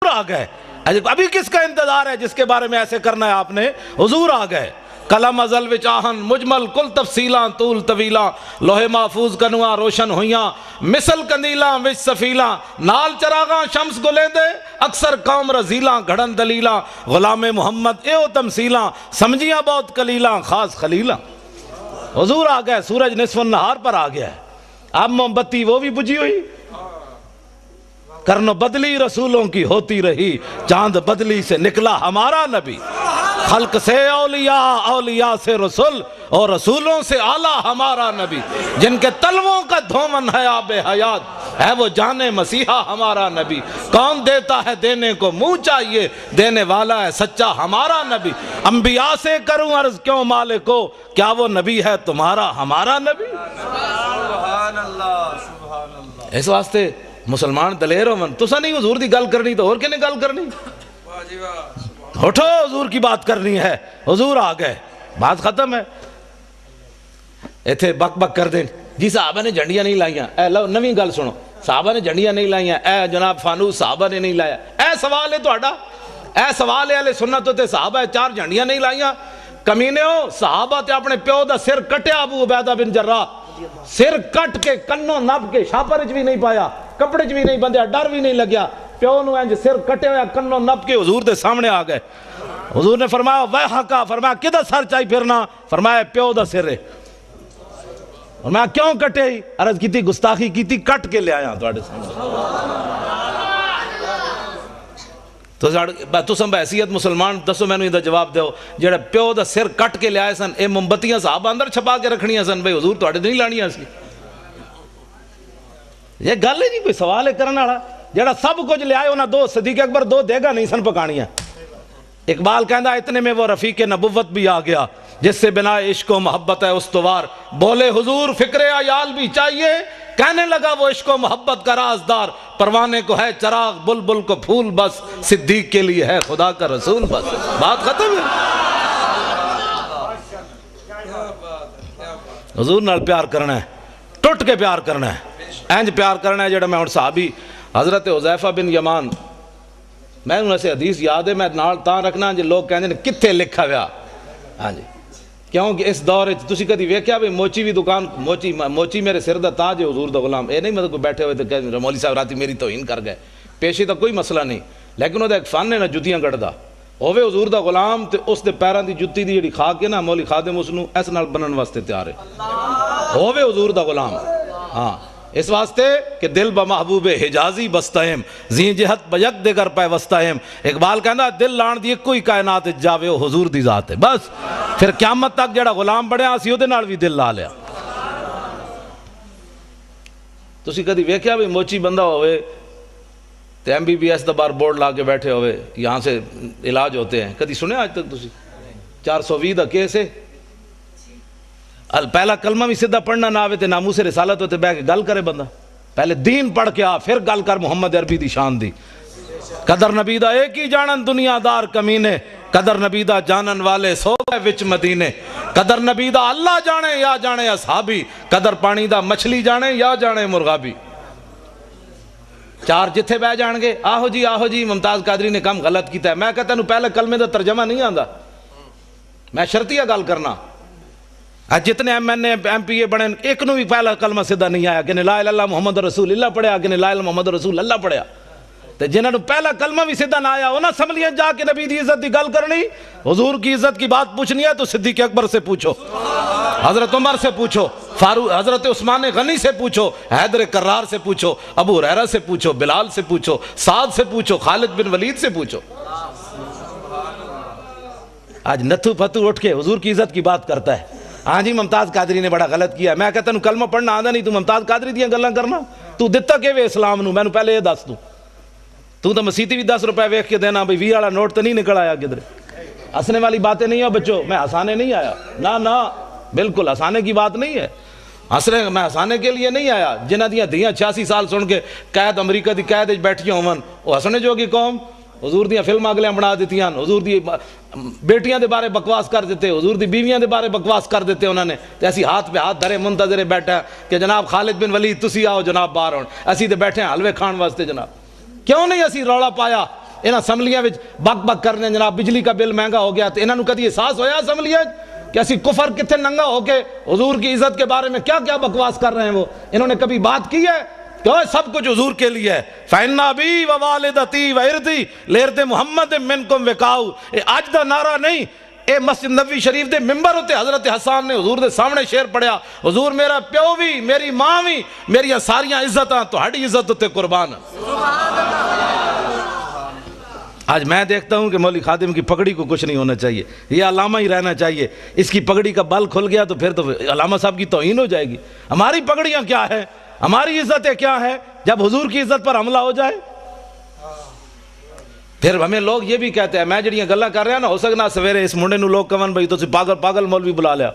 آ گئے. ابھی کس کا انتظار ہے جس کے بارے میں ایسے کرنا ہے آپ نے؟ حضور آ گئے. کلم ازل وچ آہن مجمل کل تفصیلاں طول طویلاں لوہے محفوظ کنواں روشن ہویاں مثل کندیلاں وچ سفیلاں نال چراغاں شمس گلیندے اکثر قوم رزیلاں گھڑن دلیلاں غلام محمد ایو تمثیلاں سمجھیاں بہت کلیلاں خاص خلیلاں. حضور آ گئے. سورج نصف النہار پر آ گیا ہے. اب موم بتی وہ بھی بجھی ہوئی. کرن بدلی رسولوں کی ہوتی رہی چاند بدلی سے نکلا ہمارا نبی. خلق سے اولیاء اولیاء سے رسول اور رسولوں سے اعلیٰ ہمارا نبی. جن کے تلووں کا دھومن ہے آب حیات ہے وہ جانے مسیحا ہمارا نبی. کون دیتا ہے دینے کو منہ چاہیے دینے والا ہے سچا ہمارا نبی. انبیاء سے کروں عرض کیوں مالکو کیا وہ نبی ہے تمہارا ہمارا نبی. سبحان اللہ سبحان اللہ. اس واسطے مسلمان دلیر ہو من تسا نہیں حضور دی گل کرنی تو اور کنے گل کرنی. واہ جی واہ. اٹھو حضور کی بات کرنی ہے. حضور آ گئے. بات ختم ہے. ایتھے بک بک کر دیں جی صحابہ نے جھنڈیاں نہیں لائیاں. اے لو نویں گل سنو. صحابہ نے جھنڈیاں نہیں لائیاں. اے جناب فانوس صحابہ نے نہیں لایا. اے سوال ہے تہاڈا. اے سوال ہے اہل سنت تے صحابہ چار جھنڈیاں نہیں لائیاں. کمینے ہو صحابہ تے اپنے پیو دا سر کٹیا ابو عبیدہ بن جراح. سر کٹ کے کنوں نب کے شاپر بھی نہیں پایا کپڑے بھی نہیں بندھیا ڈر بھی نہیں لگیا. پیو نو انج سر کٹے ہویا کنوں نب کے حضور دے سامنے آ گئے. حضور نے فرمایا ویحکا. فرمایا کدھر سر چاہی پھرنا؟ فرمایا پیو دا سر ہے. فرمایا کیوں کٹے ہی؟ عرض کی تھی گستاخی کی تھی کٹ کے لے آیا تواڈے سامنے. تو سم بحثیت مسلمان دسو میں نے ادھر جواب دیو جڑا پیو دا سر کٹ کے لے آئے سن اے موم بتیاں صحابہ اندر چھپا کے رکھنیاں سن بھئی حضور تواڈے نہیں لانیاں سی. یہ گل ہے نہیں کوئی سوال ہے کرنے والا. جڑا سب کچھ لے آئے انہاں دو صدیق اکبر دو دیگا نہیں سن پکانیاں. اقبال کہندا اتنے میں وہ رفیق نبوت بھی آ گیا جس سے بنا عشق و محبت ہے استوار. بولے حضور فکر عیال بھی چاہیے کہنے لگا وہ عشق و محبت کا رازدار. پروانے کو ہے چراغ بلبل کو پھول بس صدیق کے لیے ہے خدا کا رسول بس. بات ختم ہے. حضور نال پیار کرنا ہے ٹوٹ کے پیار کرنا ہے. اینج پیار کرنا ہے جڑا میں ہن صحابی حضرت حذیفہ بن یمان میں انہوں سے حدیث یاد ہے میں نال تاں رکھنا جو لوگ کہندے نے کتھے لکھا ہوا. ہاں جی کیونکہ اس دور وچ تسی کدی ویکھیا بھی موچی بھی دکان موچی میرے سر دا تاج ہے حضور دا غلام. اے نہیں مطلب کوئی بیٹھے ہوئے تو کہ مولوی صاحب راتی میری توہین کر گئے. پیشی دا کوئی مسئلہ نہیں لیکن وہ ایک فن ہے نا جتیاں گڑدا ہوے حضور دا غلام تے اس دے پیراں دی جُتی دی جڑی کھا کے نا مولوی خادم اس نو اس نال بنن واسطے تیار ہے. ہوے حضور دا غلام. ہاں اس واسطے کہ دل بمحبوب حجازی بستہم زی جہت بیک دگر پہ وستہم. اقبال کہندا دل لان دی کوئی کائنات جاوے او حضور دی ذات ہے. بس پھر قیامت تک جڑا غلام بنیا اسی اودے نال بھی دل لا لیا. تسی کدی ویکھیا بھی موچی بندہ ہوئے تے MBBS دا بار بورڈ لا کے بیٹھے ہوئے یہاں سے علاج ہوتے ہیں کدی سنے آج تک تسی 420 دا کیس ہے. پہلا کلمہ بھی سیدھا پڑھنا نہ آوے تے ناموس رسالت ہوتے بہ کے گل کرے بندہ. پہلے دین پڑھ کے آ پھر گل کر محمد عربی دی شان دی. قدر نبی دا ایک ہی جانن دنیا دار کمینے قدر نبی دا جانن والے سو گئے وچ مدینے. قدر نبی دا اللہ جانے یا جانے اصحابی قدر پانی دا مچھلی جانے یا جانے مرغابی. چار جتھے بہ جان گے آہو جی ممتاز قادری نے کم غلط کیتا ہے. میں کہتا ہوں پہلے کلمے دا ترجمہ نہیں آندا. میں شرطیہ گل کرنا جتنے MNA MPA بنے ایک نو بھی پہلا کلمہ سیدھا نہیں آیا کہ لا الہ الا اللہ محمد رسول اللہ پڑھیا کہ لا الہ الا محمد رسول اللہ پڑھیا. تے جنہاں نو پہلا کلمہ بھی سیدھا نہ آیا انہاں سمجھیے جا کے نبی دی عزت دی گل کرنی حضور کی عزت کی بات پوچھنی ہے تو صدیق اکبر سے پوچھو حضرت عمر سے پوچھو فاروق حضرت عثمان غنی سے پوچھو حیدر کرار سے پوچھو ابو ہریرہ سے پوچھو بلال سے پوچھو سعد سے پوچھو خالد بن ولید سے پوچھو. آج نتھو پھتو اٹھ کے حضور کی عزت کی بات کرتا ہے. ہاں جی ممتاز قادری نے بڑا غلط کیا. میں کہتا ہوں کلمہ پڑھنا آندا نہیں تو ممتاز قادری دیاں گلاں کرنا. تو دتا کہ وے اسلام نو میں پہلے یہ دس دوں. تو مسیتی بھی 10 روپے ویکھ کے دینا بھئی 20 والا نوٹ تو نہیں نکل آیا کدھر. ہنسنے والی باتیں نہیں ہو بچوں. میں ہنسانے نہیں آیا نہ بالکل ہنسانے کی بات نہیں ہے. میں ہنسانے کے لیے نہیں آیا. جنہ دیاں دھیاں 86 سال سن کے قید امریکہ دی قید بیٹھیاں ہون وہ ہسنے جوگی قوم. حضور دیاں فلم اگلیاں بنا دیتیاں حضور دی بیٹیاں دے بارے بکواس کر دیتے حضور دی بیویاں دے بارے بکواس کر دیتے انہوں نے. ایسی ہاتھ پہ ہاتھ دھرے منتظر بیٹھا کہ جناب خالد بن ولید تسی آؤ جناب باہر ہون اسی تے بیٹھے ہیں حلوے کھان واسطے. جناب کیوں نہیں اسی رولا پایا انہاں اسمبلیاں وچ بک بک کرنے جناب بجلی کا بل مہنگا ہو گیا، تو انہاں نوں کدی احساس ہویا اسمبلیاں کہ اسی کفر کتنے ننگا ہو کے حضور کی عزت کے بارے میں کیا کیا بکواس کر رہے ہیں؟ وہ انہوں نے کبھی بات کی ہے کہ سب کچھ حضور کے لیے ہے؟ فَإِنَّ أَبِي وَوَالِدَتِي وَإِرْضِي لِإِرْضِ مُحَمَّدٍ مِّنْكُمْ وِقَاؤُ، اے آج دا نعرہ نہیں، اے مسجد نبوی شریف دے ممبر ہوتے حضرت حسان نے حضور دے سامنے شعر پڑھیا، حضور میرا پیو بھی، میری ماں بھی، میری ساریاں عزتاں تہاڈی عزت ہوتے قربان۔ آج میں دیکھتا ہوں کہ مولوی خادم کی پگڑی کو کچھ نہیں ہونا چاہیے، یہ علامہ ہی رہنا چاہیے، اس کی پگڑی کا بل کھل گیا تو پھر تو علامہ صاحب کی توہین ہو جائے گی۔ ہماری پگڑیاں کیا ہے، ہماری عزتیں کیا ہے جب حضور کی عزت پر حملہ ہو جائے؟ پھر ہمیں لوگ یہ بھی کہتے ہیں، میں جڑیاں گلاں کر رہا نا، ہو سکنا سویرے اس منڈے نو لوگ کون بھائی تو پاگل مولوی بلا لیا،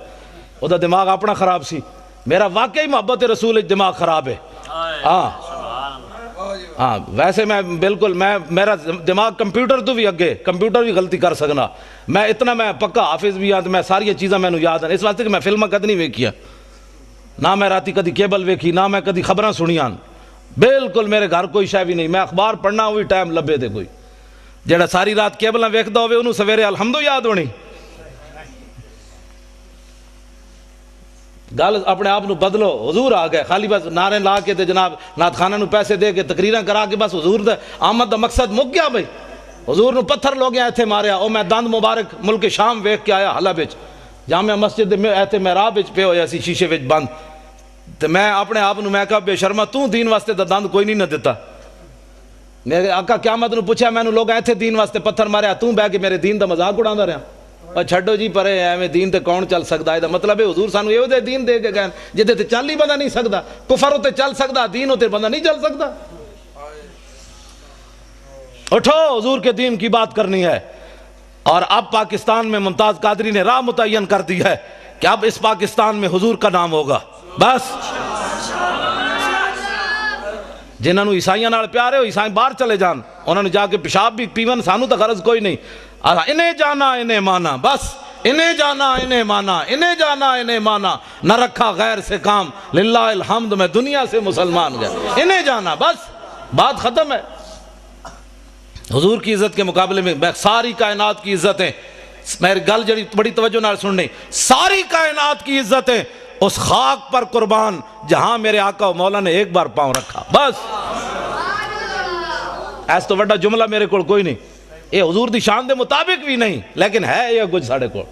وہ دماغ اپنا خراب سی، میرا واقعی محبت رسول دماغ خراب ہے۔ ہاں ویسے میں بالکل میرا دماغ کمپیوٹر تو بھی اگے، کمپیوٹر بھی غلطی کر سکنا، میں پکا حافظ بھی ہاں، میں ساری چیزاں میں یاد ہیں، اس واسطے کہ میں فلمیں کد نہیں ویکھیاں، نہ میں راتی کدی کیبل ویکھی، نہ میں کدی خبراں سنیاں، بالکل میرے گھر کوئی شے بھی نہیں، میں اخبار پڑھنا ہوئی ٹائم لبے دے کوئی، جڑا ساری رات کیبلاں ویکھدا ہوے انہوں سویرے الحمدو یاد ہونی۔ گل اپنے آپ نو بدلو، حضور آ گئے، خالی بس نعرے لا کے تے جناب نعت خانہ نو پیسے دے کے تقریراں کرا کے بس حضور دے آمد دا مقصد مک گیا بھائی۔ حضور نو پتھر لوگ ایتھے ماریا، او میں دند مبارک ملک شام ویکھ کے آیا حلب وچ، جامع مسجد میں ایتھے محراب وچ پے ہویا سی شیشے وچ بند، تے میں اپنے آپ نو میں کہا بے شرما تو دین واسطے دا دند کوئی نہیں نہ دیتا۔ میرے آقا قیامت نو پوچھا میں نو لوگ ایتھے دین واسطے پتھر ماریا، تو بہ کے میرے دین دا مذاق اڑاندا رہیا، اور چھڈو جی پرے ایویں دین تے کون چل سکدا ہے؟ دا مطلب ہے حضور سانو ایو دے دین دے کے گئے جدے تے چل ہی بندہ نہیں سکدا، کفر ہوتے چل سکدا، دین ہوتے بندہ نہیں چل سکدا۔ اٹھو حضور کے دین کی بات کرنی ہے۔ اور اب پاکستان میں ممتاز قادری نے راہ متعین کر دی ہے کہ اب اس پاکستان میں حضور کا نام ہوگا، بس جنہاں نو عیسائیاں نال پیار ہے عیسائی باہر چلے جان، انہوں نے جا کے پیشاب بھی پیون، سانو تو غرض کوئی نہیں، انہیں جانا انہیں مانا، بس انہیں جانا انہیں مانا، انہیں جانا انہیں مانا، نہ رکھا غیر سے کام، للہ الحمد میں دنیا سے مسلمان گیا، انہیں جانا، بس بات ختم ہے۔ حضور کی عزت کے مقابلے میں ساری کائنات کی عزتیں، میری گل جڑی بڑی توجہ نال سننی، ساری کائنات کی عزتیں اس خاک پر قربان جہاں میرے آقا و مولا نے ایک بار پاؤں رکھا، بس ایس تو بڑا جملہ میرے کو کوئی نہیں، یہ حضور دی شان دے مطابق بھی نہیں لیکن ہے یہ کچھ ساڑھے کو،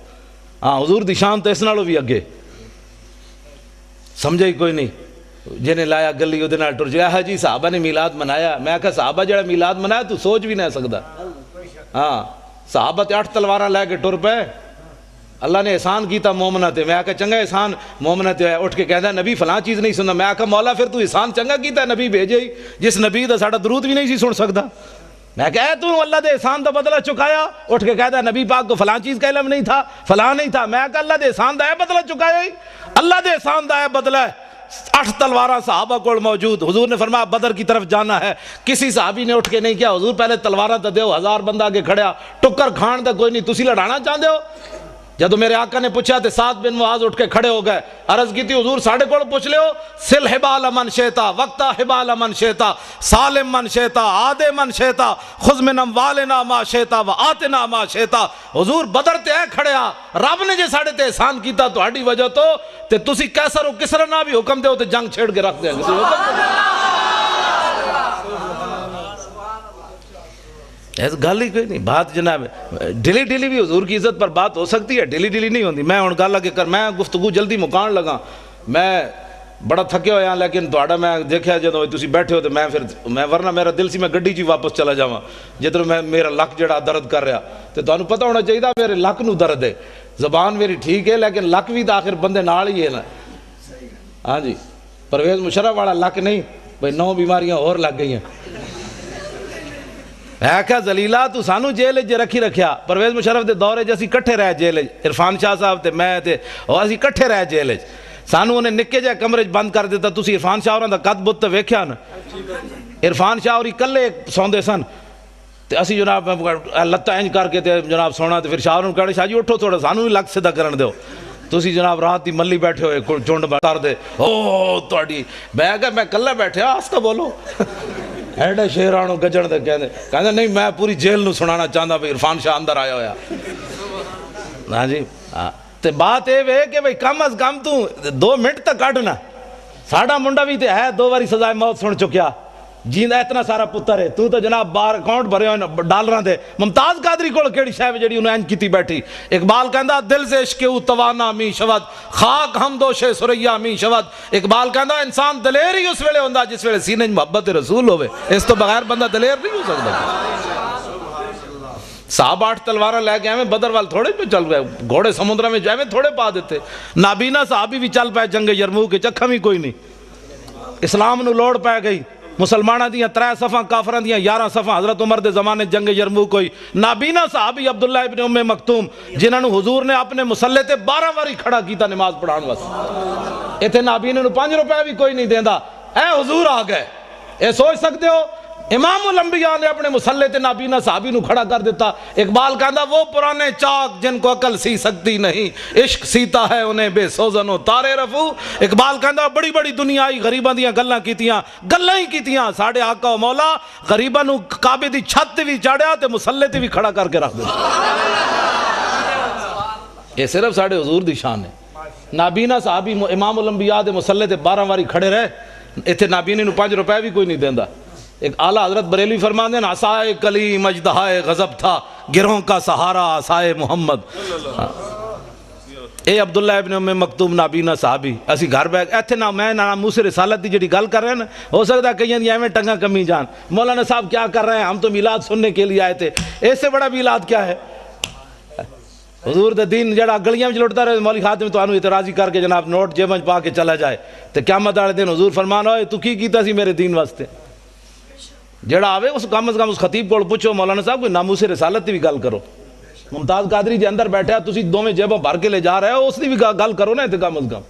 ہاں حضور دی شان تو اس نالوں بھی اگے، سمجھے ہی کوئی نہیں۔ جنہیں لایا گلی وہ نال ٹر جائے، جی صحابہ نے میلاد منایا، میں کہا صحابہ جڑا میلاد منایا تو سوچ بھی نہیں سکتا، ہاں صحابہ تے 8 تلواراں لے کے ٹر پے، اللہ نے احسان کیتا مومنہ تے، میں کہا چنگا احسان مومنہ تے، اٹھ کے کہتا ہے نبی فلاں چیز نہیں سننا، میں کہا مولا پھر تو احسان چنگا کیتا ہے نبی بھیجے ہی، جس نبی دا ساڑا درود بھی نہیں سی سن سکتا، میں کہا تو اللہ دے احسان دا بدلہ چکایا، اٹھ کے کہتا ہے نبی پاک کو فلاں چیز کا علم نہیں تھا، فلاں نہیں تھا، میں کہا اللہ دے احسان دا ہے بدلہ چکایا ہی، اللہ دے احسان دا ہے بدلہ ہے۔ 8 تلواراں صحابہ کو موجود، حضور نے فرمایا بدر کی طرف جانا ہے، کسی صحابی نے اٹھ کے نہیں کیا حضور پہلے تلواراں تے دیو، 1000 بندہ آگے کھڑیا، ٹکر کھان دا کوئی نہیں، تسی لڑانا چاہتے ہو؟ جب میرے آقا نے پوچھا تے سعد بن معاذ اٹھ کے کھڑے ہو گئے، عرض کی تھی حضور ساڑھے کو پوچھ لے ہو، سل حبال من شیطا وقتا حبال من شیطا سالم من شیطا عادے من شیطا خذ من اموالنا ما شیطا و آتنا ما شیطا، حضور بدر تے ہے کھڑیا، رب نے جے ساڑھے تے احسان کیتا تو ہاڑی وجہ تو تے تسی کیسر و کسرا نہ بھی حکم دے ہو تے جنگ چھیڑ کے رکھ دیں گے، ایسا گل ہی کوئی نہیں، بات جناب ڈیلی ڈیلی بھی حضور کی عزت پر بات ہو سکتی ہے، ڈیلی ڈیلی نہیں ہوندی۔ میں ہن گل لگے کر میں گفتگو جلدی مکان لگا، میں بڑا تھکے ہویا لیکن تہاڈا میں دیکھیا جدوں تسی بیٹھے ہو تے میں ورنہ میرا دل سی میں گڈی چ واپس چلا جاواں، جدوں میرا لک جڑا درد کر رہا تے تانوں پتہ ہونا چاہیے میرے لک نو درد ہے، زبان میری ٹھیک ہے لیکن لک بھی تو آخر بندے نال ہی ہے نا، ہاں جی پرویز مشرف والا لک نہیں بھئی 9 بیماریاں اور لگ گئی ہیں۔ میں کہا زلیلہ تو سانو جیل جے رکھی رکھیا، پرویز مشرف دے دورے جے اسی کٹھے رہ جیل، عرفان شاہ صاحب تے میں تے اور اسی کٹھے رہ جیل، سانو انہیں نکے جائے کمرے بند کر دیتا، تسی عرفان شاہ اور دا قد بت تے ویکھیا نا، عرفان شاہ اور کلے سوندے سن تے اسی جناب لتاں انج کر کے تے جناب سونا تے پھر شاہ نوں کہنے شاہ جی اٹھو تھوڑا سانو بھی لگ سیدھا کرن دیو، تسی جناب رات دی ملی بیٹھے ہوئے چونڈ کر دے او تہاڈی، میں کہا میں کلہ بیٹھے آستہ بولو ایڈے شیرانو گجن دے کہندے نہیں میں پوری جیل نو سنانا چاہتا بھئی عرفان شاہ اندر آیا ہویا. ہاں جی تے بات اے وے کہ بھئی کم از کم تو 2 منٹ تک کڈنا. ساڈا منڈا بھی تے ہے 2 باری سزائے موت سن چکیا, جیندا اتنا سارا پتر ہے, تو جناب بار اکاؤنٹ بھرے ہوئے ڈالراں دے. ممتاز قادری کول کیڑی شے جڑی انہوں انج کیتی بیٹھی. اقبال کہندا دل سے عشق او توانا می شود, خاک ہم دوش سریا می شود. اقبال کہندا انسان دلیر ہی اس ویلے ہوندا جس ویلے سینے محبت رسول ہوے, اس تو بغیر بندہ دلیر نہیں ہو سکتا. صاحب 8 تلواراں لے کے ایویں بدر وال تھوڑے پہ چل گئے, گھوڑے سمندر میں ایویں تھوڑے پا دیتے. نابینا صحابی بھی چل پائے جنگ یرموک کے چکھا بھی کوئی نہیں. اسلام نو لوڑ پہ گئی, مسلمانہ دیاں 3 صفاں کافران دیاں 11 صفاں. حضرت عمر دے زمانے جنگ یرموک ہوئی. نابینا صحابی عبداللہ ابن ام مکتوم جنہاں نو حضور نے اپنے مسلح تے 12 واری کھڑا کیتا نماز پڑھان واسطے. ایتھے نابینا نو 5 روپے بھی کوئی نہیں دیندا, اے حضور آ گئے. اے سوچ سکتے ہو امام الانبیاء نے اپنے مسلح تے نابینا صحابی نو کھڑا کر دیتا. اقبال کہندا وہ پرانے چاک جن کو عقل سی سکتی نہیں, عشق سیتا ہے انہیں بے سوزن و تارے رفو. اقبال کہندا بڑی بڑی دنیا آئی غریباں دیاں گلاں کیتیاں, گلاں ہی کیتیاں. ساڈے آقا و مولا غریباں نو کعبے دی چھت تے وی چاڑیا تے مسلح تے وی کھڑا کر کے رکھ دتا. یہ صرف ساڈے حضور دی شان ہے. نابینا صحابی امام الانبیاء دے مسلح تے 12 واری کھڑے رہے, ایتھے نابینے نو 5 روپے بھی کوئی نہیں دیندا. ایک اعلیٰ حضرت بریلوی فرماندے ہیں عصائے کلیم اژدہائے غضب تھا, گروہوں کا سہارا عصائے محمد. اے عبداللہ ابن ام مکتوم نابینا صحابی اسی گھر بیٹھ ایتھے نہ میں نہ موسیٰ رسالت دی جڑی گل کر رہے ہیں نا, ہو سکتا ہے کہیں دی ایویں ٹنگا کمی جان. مولانا صاحب کیا کر رہے ہیں, ہم تو میلاد سننے کے لیے آئے تھے. اس سے بڑا میلاد کیا ہے؟ حضور دے دین جڑا گلیاں وچ لٹدا رہے, مولوی خادم تو اعتراضی کر کے جناب نوٹ جیب وچ پا کے چلا جائے تے قیامت والے دن حضور فرمان ہوئے تو کی کیتا سی میرے دین واسطے. جڑا آوے اس کم از کم اس خطیب کو پوچھو مولانا صاحب کوئی ناموس رسالت دی بھی گل کرو. ممتاز قادری جے اندر بیٹھا تسی دوویں جیباں بھر کے لے جا رہے ہو, اس دی بھی گل کرو نا. تے کم از کم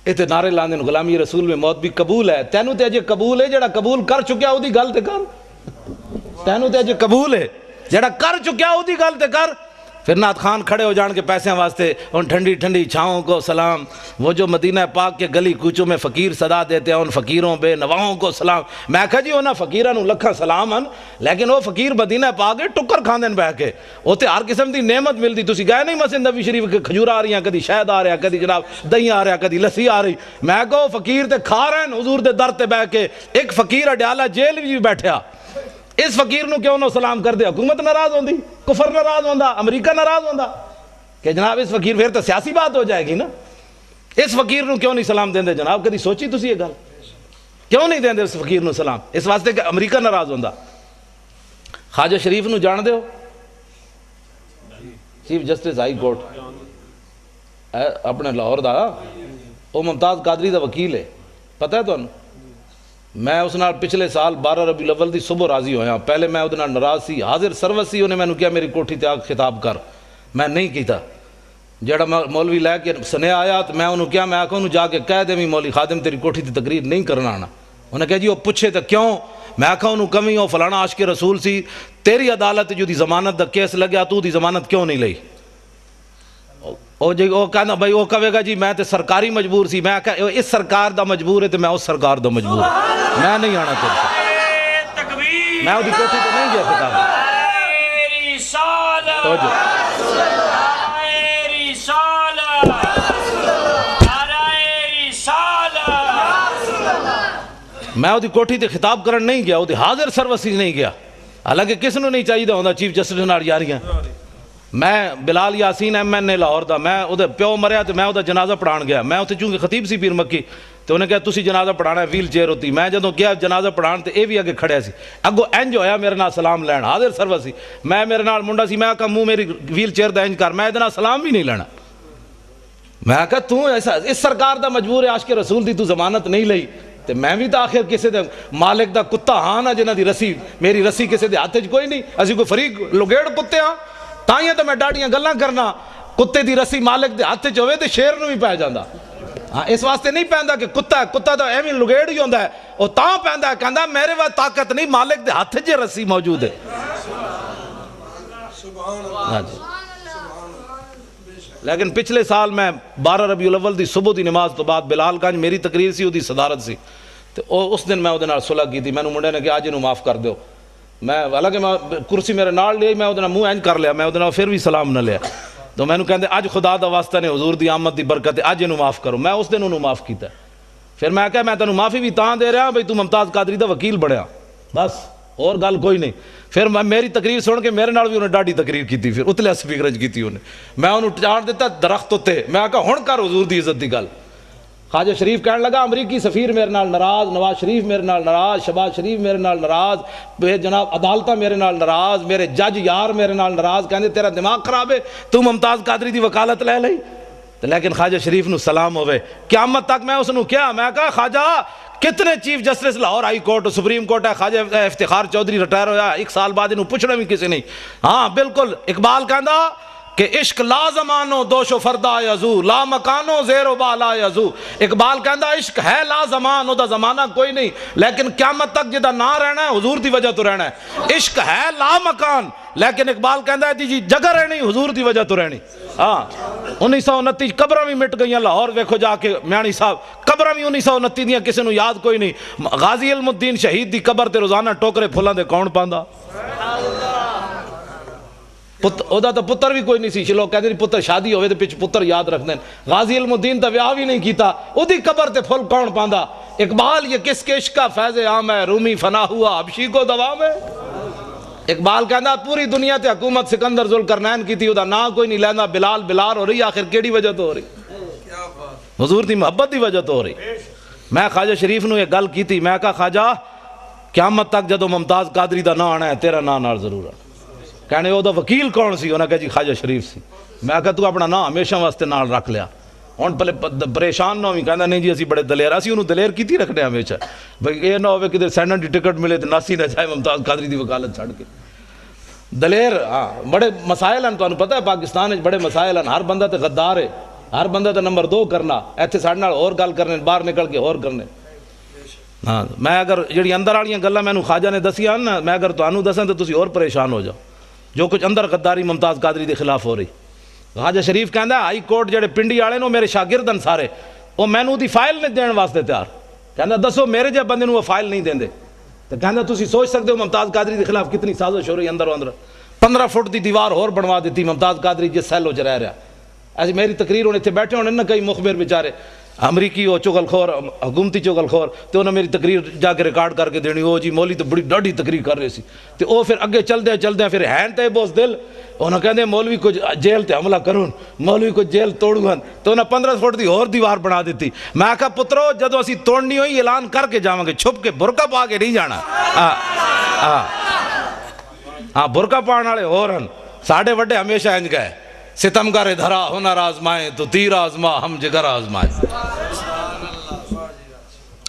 ایتھے نعرے لاندے غلامی رسول میں موت بھی قبول ہے. تینوں تے اجے قبول ہے, جڑا قبول کر چکیا او دی گل تے کر. تینوں تے اجے قبول ہے, جڑا کر چکیا او دی گل تے کر. پھر نعت خان کھڑے ہو جان کے پیسے واسطے, ان ٹھنڈی ٹھنڈی چھاؤں کو سلام, وہ جو مدینہ پاک کے گلی کوچوں میں فقیر صدا دیتے ہیں ان فقیروں بے نواؤں کو سلام. میں کہا جی انہاں فقیراں نو لکھاں سلام ہیں, لیکن وہ فقیر مدینہ پاک کے ٹکر کھاندے بہ کے, اوتے ہر قسم دی نعمت ملدی. تسی گئے نہیں مسجد نبوی شریف کے کھجور آ رہی ہیں, کدی شہد آ رہا, کدی جناب دہی آ رہا, کدی لسی آ رہی. میں کہو فقیر تے کھا رہے ہیں حضور دے در تے بہ کے. ایک فقیر اڈیالہ جیل بھی بیٹھیا, اس فقیر نو کیوں نہ سلام کر دے؟ حکومت ناراض ہوندی, کفر ناراض ہوندا, امریکہ ناراض ہوندا کہ جناب اس فقیر, پھر تو سیاسی بات ہو جائے گی نا. اس فقیر نو کیوں نہیں سلام دیندے جناب؟ کدی سوچی تسی یہ گل؟ کیوں نہیں دیندے اس فقیر نو سلام؟ اس واسطے کہ امریکہ ناراض ہوندا. خواجہ شریف نو جان دے ہو, چیف جسٹس ہائی کورٹ اپنے لاہور دا, وہ ممتاز قادری دا وکیل ہے, پتہ ہے تانوں؟ میں اس نال پچھلے سال 12 ربیع الاول دی صبح راضی ہویا. پہلے میں اودے نال ناراض سی, حاضر سروس سی. انہیں مینوں کہا میری کوٹھی تے آ خطاب کر, میں نہیں کیتا. جڑا مولوی لے کے سنیا آیا تو میں انہوں کیا, میں آکھا انہوں جا کے کہہ دے بھی مولوی خادم تیری کوٹھی تے تقریر نہیں کرنا آنا. انہیں کہا جی وہ پوچھے تو کیوں؟ میں آکھا انہوں کمی ہو فلانا عاشق رسول سی, تیری عدالت جو دی ضمانت دا کیس لگیا تو دی ضمانت کیوں نہیں لئی؟ وہ کہنا بھائی وہ کہے گا جی میں تے سرکاری مجبور سی. میں کہا اس سرکار دا مجبور ہے تو میں اس سرکار دا مجبور ہے, میں نہیں آنا چاہتا. میں وہ دی کوٹھی تے نہیں گیا خطاب. میں وہ دی کوٹھی تے خطاب کرن نہیں گیا, وہ دی حاضر سروسی نہیں گیا. حالانکہ کس نو نہیں چاہیے ہوندا چیف جسٹس نال یاریاں. میں بلال یاسین ایم این اے لاہور دا, میں وہ پیو مریا تو میں وہ جنازہ پڑھان گیا. میں اتنے چونکہ خطیب سی پیر مکی, تو انہیں کہا تسی جنازہ پڑھانا ہے, ویل چیئر ہوتی. میں جدوں کیا جنازہ پڑھان تے اے بھی اگے کھڑیا سی, اگو انج ہویا میرے نال سلام لین, حاضر سروس سی. میں میرے نال منڈا سی, میں کہا منہ میری ویل چیئر دا انج کر, میں ادنا سلام بھی نہیں لینا. میں کہا تو ایسا اس سرکار دا مجبور ہے, عاشق رسول دی تو ضمانت نہیں لئی. تے میں بھی تو آخر کسی دے مالک دا کتا ہاں نا, جنہ دی رسی میری رسی کسی دے ہاتھ وچ کوئی نہیں. اسی کوئی فریق لگیڑ کتے ہاں, تائیں تو میں ڈاڈیاں گلاں کرنا. کتے دی رسی مالک دے ہاتھ وچ ہوے تے شیر نو بھی پے جاندا. ہاں اس واسطے نہیں پیندا کہ کتا ہے, کتا تو ایویں لگیڑ ہی ہوندا ہے, او تاں پیندا ہے کہندا میرے وا طاقت نہیں, مالک دے ہاتھ وچ رسی موجود ہے. ہاں جی. لیکن پچھلے سال میں 12 ربیع الاول دی صبح دی نماز تو بعد بلال گنج میری تقریر سی, وہ دی صدارت سی. تو اس دن میں وہ صلح کی تھی. مینوں منڈے نے کہ اج انہوں معاف کر دیو. میں حالانکہ میں کرسی میرے نال لی, میں وہ منہ اینج کر لیا, میں وہ پھر بھی سلام نہ لیا. تو مینوں کہندے اج خدا دا واسطہ نے حضور دی آمد دی برکت اج انہوں معاف کرو. میں اس دن انہوں معاف کیتا. پھر میں کہا میں تینوں معافی بھی تاں دے رہا بھئی تو ممتاز قادری دا وکیل بنیا, بس اور گل کوئی نہیں. پھر میری تقریر سن کے میرے نال بھی انہیں ڈاڈی تقریر کی تھی, پھر اتلے سپیکر کی تھی انہیں. میں انہوں چاڑ دیتا درخت ہوتے, میں کہا ہن کر حضور دی عزت دی گل. خواجہ شریف کہنے لگا امریکی سفیر میرے نال ناراض, نواز شریف میرے نال ناراض, شہباز شریف میرے نال ناراض, بے جناب عدالتہ میرے نال ناراض, میرے جج یار میرے نال ناراض. کہندے تیرا دماغ خراب ہے, تو ممتاز قادری دی وکالت لے لئی. لیکن خواجہ شریف نو سلام ہوئے. قیامت تک میں اس نو کیا, میں کہا خواجہ کتنے chief justice Lahore high court supreme court ہے, خواجہ افتخار چودھری ریٹائر ہویا 1 سال بعد انہوں پوچھنا بھی کسی نہیں. ہاں بالکل اقبال کہندا کہ عشق لا زمانو دوش و فردا یزو, لا مکانو زیر و بالا یزو. اقبال کہندا عشق ہے لا زمان, دا زمانہ کوئی نہیں, لیکن قیامت تک جدا نہ رہنا ہے حضور دی وجہ تو رہنا ہے. عشق ہے لا مکان, لیکن اقبال کہندا ہے جی جگہ رہنی حضور دی وجہ تو رہنی. ہاں 1929 قبراں بھی مٹ گئیاں لاہور, ویکھو جا کے میانی صاحب قبراں بھی 1929 دیاں کسی نو یاد کوئی نہیں. غازی علم الدین شہید دی قبر تے روزانہ ٹوکرے پھلاں دے کون پاندا. اودا تو پتر بھی کوئی نہیں سی, لوگ کہتے ہیں پتر شادی ہوئے تو پچھ پتر یاد رکھ دیں. غازی علم الدین تو ویاہ بھی نہیں کیتا, او دی قبر تے پھل کون پاندا. اقبال یہ کس کے عشق کا فیض عام ہے, رومی فنا ہوا حبشی کو دوام ہے. اقبال کہندا پوری دنیا تے حکومت سکندر ذوالقرنین کی تھی, او دا نا کوئی نہیں لیندا. بلال بلال ہو رہی, آخر کیڑی وجہ تو ہو رہی, حضور دی محبت دی وجہ تو ہو رہی. میں خواجہ شریف نو یہ گل کی تھی, میں کہا خواجہ قیامت تک جدو ممتاز قادری دا نا آنا ہے تیرا نا نال ضرور آنا. کہنے وہ دا وکیل کون سی, انہوں نے کہا جی خواجہ شریف سی. میں کہا تو اپنا نا ہمیشہ واسطے نال رکھ لیا, ہن پہلے پریشان نہ ہوئی. کہنا نہیں جی اسی بڑے دلیر, اسی انہوں دلیر کی تھی رکھنے ہمیشہ, بھئی یہ نہ ہوئے کدھر سینڈن دی ٹکٹ ملے تو ناسی نہ جائے ممتاز قادری دی وکالت چھڑ کے. دلیر ہاں بڑے مسائل ہیں, تو انہوں پتہ ہے پاکستان میں بڑے مسائل ہیں. ہر بندہ تے غدار ہے, ہر بندہ تے نمبر 2 کرنا, ایتھے ساڑھے نال اور گل کرنے, باہر نکل کے اور کرنے. ہاں میں اگر جڑی اندر والیاں گلاں مینوں خواجہ نے دسیاں نا, میں اگر تانوں دساں تو تسی اور پریشان ہو جاؤ. جو کچھ اندر غداری ممتاز قادری دے خلاف ہو رہی. خواجہ شریف کہندا ہائی کورٹ جڑے پنڈی والے نو میرے شاگرد ہیں سارے, وہ مینوں دی فائل نہیں دین واسطے تیار. کہندا دسو میرے جے بندے نو وہ فائل نہیں دیندے. تو کہندا تسی سوچ سکتے ہو ممتاز قادری دے خلاف کتنی سازش ہو رہی اندر اندر. 15 فٹ دی دیوار اور بنوا دیتی ممتاز قادری جس سیل وچ رہ رہا. ایسی میری تقریر ہونے تھے بیٹھے ہونے نا کئی مخبر بیچارے امریکی ہو چغل خور, حکومتی چغل خور, تو انہوں نے میری تقریر جا کے ریکارڈ کر کے دینی, وہ جی مولی تو بڑی ڈاڑھی تقریر کر رہے سی. تو وہ پھر اگے چل دیں پھر ہین تے بوس دل, انہوں کہتے ہیں مولوی کو جیل تے حملہ کرون, مولوی کو جیل توڑوں. تو انہوں 15 فٹ دی اور دیوار بنا دیتی. میں کہا پترو جدو اسی توڑنی ہوئی اعلان کر کے جاواں گے, چھپ کے برقع پا کے نہیں جانا. ہاں برقع پانے والے اور ہیں, ساڑھے وڈے ہمیشہ انج گئے, ستمگر دھرا ہنر آزمائیں تو تیر آزما ہم جگر آزمائیں.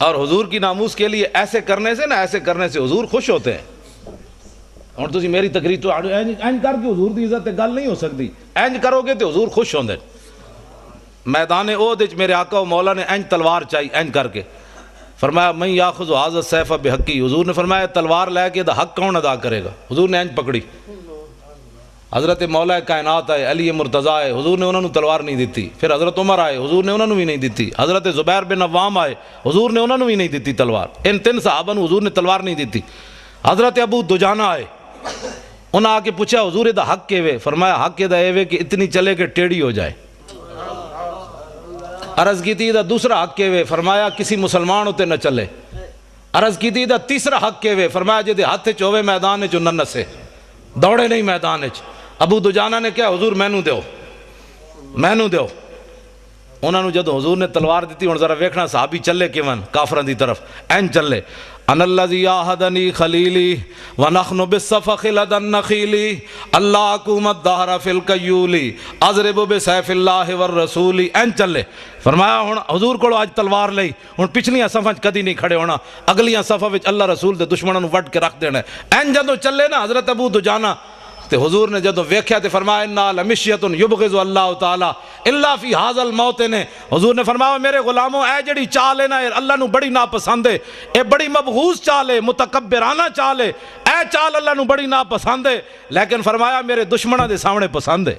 اور حضور کی ناموس کے لیے ایسے کرنے سے حضور خوش ہوتے ہیں. اور تسی میری تقریر تو اینج کر کے حضور دی عزت گل نہیں ہو سکتی, اینج کرو گے تو حضور خوش ہوندے. میدان احد وچ میرے آقا و مولا نے اینج تلوار چاہی, اینج کر کے فرمایا من یاخذ ھذا السیف بحقی. حضور نے فرمایا تلوار لے کے دا حق کون ادا کرے گا. حضور نے اینج پکڑی. حضرت مولا کائنات آئے, علی مرتضیٰ آئے, حضور نے انہوں نے تلوار نہیں دیتی. پھر حضرت عمر آئے, حضور نے انہوں نے بھی نہیں دیتی. حضرت زبیر بن عوام آئے, حضور نے انہوں نے بھی نہیں دیتی تلوار. ان 3 صحابہ نے حضور نے تلوار نہیں دیتی. حضرت ابو دجانہ آئے, انہوں آ کے پوچھا حضور دا حق کے وے. فرمایا حق دا اے وے کہ اتنی چلے کہ ٹیڑھی ہو جائے. عرض کی تھی دا دوسرا حق کے وے. فرمایا کسی مسلمان ہوتے نہ چلے. عرض کی تھی دا تیسرا حق کے وے. فرمایا جے دے ہاتھ چوے میدان چ نہ نسے, دوڑے نہیں میدان چ. ابو دجانہ نے کیا حضور مینوں دیو. انہوں نے جدو حضور نے تلوار دیتی, ہن ذرا ویکھنا صحابی چلے کیون کافران دی طرف, این چلے. ان الذی آہدنی خلیلی ونحن بالصفخ لدى النخیل اللہ حکومت دہر فی القیولی اضرب بسیف اللہ والرسول. این چلے. فرمایا ہن حضور کو آج تلوار لئی, ہن پچھلیاں صفاں کدی نہیں کھڑے ہونا, اگلیاں صفاں وچ اللہ رسول دے دشمنوں نوں وڈ کے رکھ دینا. این جدو چلے نا حضرت ابو دجانہ, تے حضور نے جدو ویکھیا تے فرمایا انا لمشیۃ یبغض اللہ تعالی الا فی ھذا الموطن. حضور نے فرمایا میرے غلاموں اے جڑی چال ہے نا اللہ نو بڑی ناپسند ہے, اے بڑی مبغوض چال ہے, متکبرانہ چال ہے, اے چال اللہ نو بڑی ناپسند ہے, لیکن فرمایا میرے دشمنوں دے سامنے پسند ہے.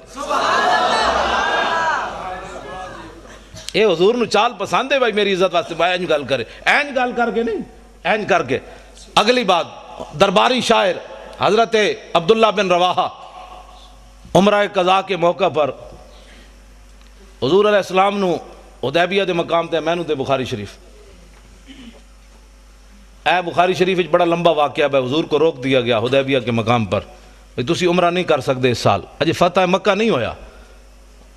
اے حضور نو چال پسند ہے بھائی میری عزت واسطے بھائی اینج گل کرے، اینج گل کر کے نہیں، اینج کر کے۔ اگلی بات، درباری شاعر حضرت عبداللہ بن رواحہ عمرہ قضاء کے موقع پر حضور علیہ السلام نو حدیبیہ دے مقام تے مینوں تے بخاری شریف، اے بخاری شریف بڑا لمبا واقعہ ہے، حضور کو روک دیا گیا حدیبیہ کے مقام پر، تسی عمرہ نہیں کر سکتے اس سال، اجے فتح مکہ نہیں ہویا،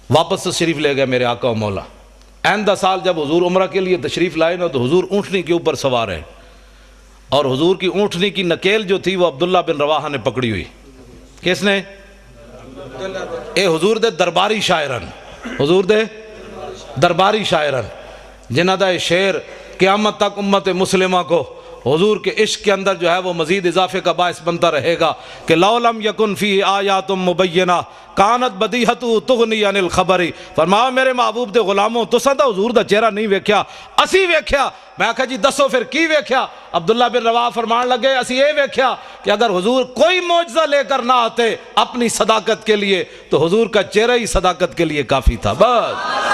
واپس تشریف لے گئے میرے آقا و مولا۔ آئندہ سال جب حضور عمرہ کے لیے تشریف لائے نا تو حضور اونٹنی کے اوپر سوار ہیں، اور حضور کی اونٹنی کی نکیل جو تھی وہ عبداللہ بن رواحہ نے پکڑی ہوئی۔ کس نے؟ اے حضور دے درباری شاعرن، حضور دے درباری شاعرن، جنہ دا شعر قیامت تک امت مسلمہ کو حضور کے عشق کے اندر جو ہے وہ مزید اضافے کا باعث بنتا رہے گا کہ لو لم یکن فیہ آیات مبینہ کانت بدیہت تغنی عن الخبری۔ فرمایا میرے محبوب دے غلاموں تساں دا حضور دا چہرہ نہیں ویکھیا، اسی ویکھیا۔ میں کہا جی دسو پھر کی ویکھیا؟ عبداللہ بن رواحہ فرمان لگے اسی یہ ویکھیا کہ اگر حضور کوئی معجزہ لے کر نہ آتے اپنی صداقت کے لیے تو حضور کا چہرہ ہی صداقت کے لیے کافی تھا۔ بس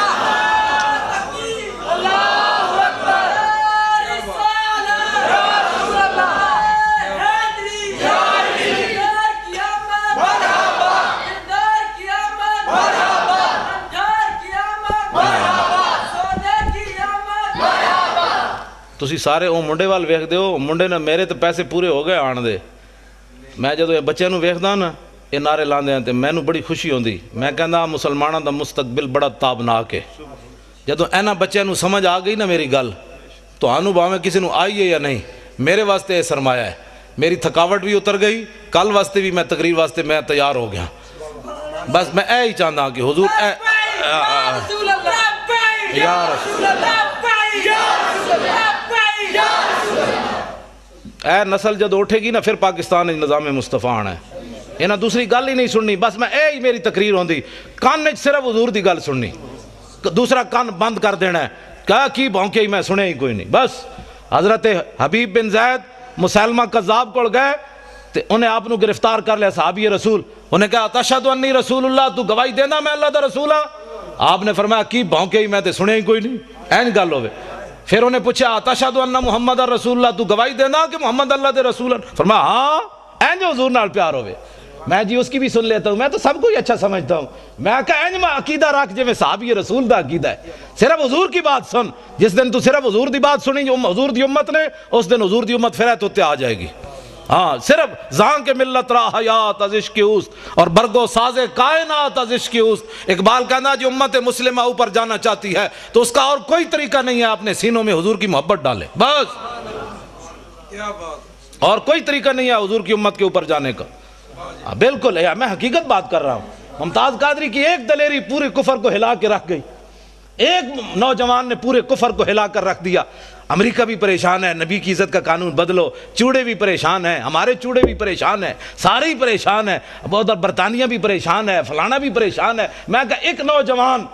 تسی سارے او منڈے وال ویکھ دے ہو، منڈے نے میرے تو پیسے پورے ہو گئے آن دے، میں جدو یہ بچے نو ویکھدا نا یہ نعرے لاندے ہیں تے مینوں بڑی خوشی ہوندی، میں کہندا مسلماناں دا مستقبل بڑا تابناک ہے۔ جدو اینا بچے نو سمجھ آ گئی نا میری گل تو آنو باویں کسی نو آئی ہے یا نہیں، میرے واسطے یہ سرمایہ ہے، میری تھکاوٹ بھی اتر گئی، کل واسطے بھی میں تقریر واسطے میں تیار ہو گیا۔ بس میں اے ہی چاہتا کہ حضور اے یا رسول اے نسل جد اٹھے گی نا پھر پاکستان نظام مصطفیٰ آنا ہے، یہ نہ دوسری گل ہی نہیں سننی، بس میں اے ہی میری تقریر ہوندی، کان نے صرف حضور دی گل سننی، دوسرا کان بند کر دینا ہے، کیا کی بھونکے ہی میں سنے ہی کوئی نہیں۔ بس حضرت حبیب بن زید مسلمہ قذاب کو گئے تے انہیں آپ نو گرفتار کر لیا صحابی رسول، انہیں کہا تشہد انی رسول اللہ، تو گواہی دینا میں اللہ دا رسول ہاں؟ آپ نے فرمایا کی بھونکے ہی میں تے سنے ہی کوئی نہیں، این گل ہوئے۔ پھر انہیں پوچھا تشہد ان محمد رسول اللہ، تو گواہی دینا کہ محمد اللہ دے رسول ہیں؟ فرمایا ہاں، این جو حضور نال پیار ہوئے۔ میں جی اس کی بھی سن لیتا ہوں، میں تو سب کو ہی اچھا سمجھتا ہوں، میں کہا این میں عقیدہ رکھ جو میں صحابی رسول دا عقیدہ ہے، صرف حضور کی بات سن، جس دن تو صرف حضور دی بات سنی جو حضور دی امت نے، اس دن حضور دی امت پھر تو آ جائے گی۔ ہاں صرف زان کے ملت را حیات از عشق اوست اور برگو ساز کائنات از عشق اوست۔ اقبال کہنا جو امت مسلمہ اوپر جانا چاہتی ہے تو اس کا اور کوئی طریقہ نہیں ہے اپنے سینوں میں حضور کی محبت ڈالے، بس کیا بات، اور کوئی طریقہ نہیں ہے حضور کی امت کے اوپر جانے کا۔ بالکل ہے، میں حقیقت بات کر رہا ہوں۔ ممتاز قادری کی ایک دلیری پورے کفر کو ہلا کے رکھ گئی، ایک نوجوان نے پورے کفر کو ہلا کر رکھ دیا۔ امریکہ بھی پریشان ہے، نبی کی عزت کا قانون بدلو، چوڑے بھی پریشان ہیں، ہمارے چوڑے بھی پریشان ہیں، سارے ہی پریشان ہیں، برطانیہ بھی پریشان ہے، فلانا بھی پریشان ہے۔ میں کہا ایک نوجوان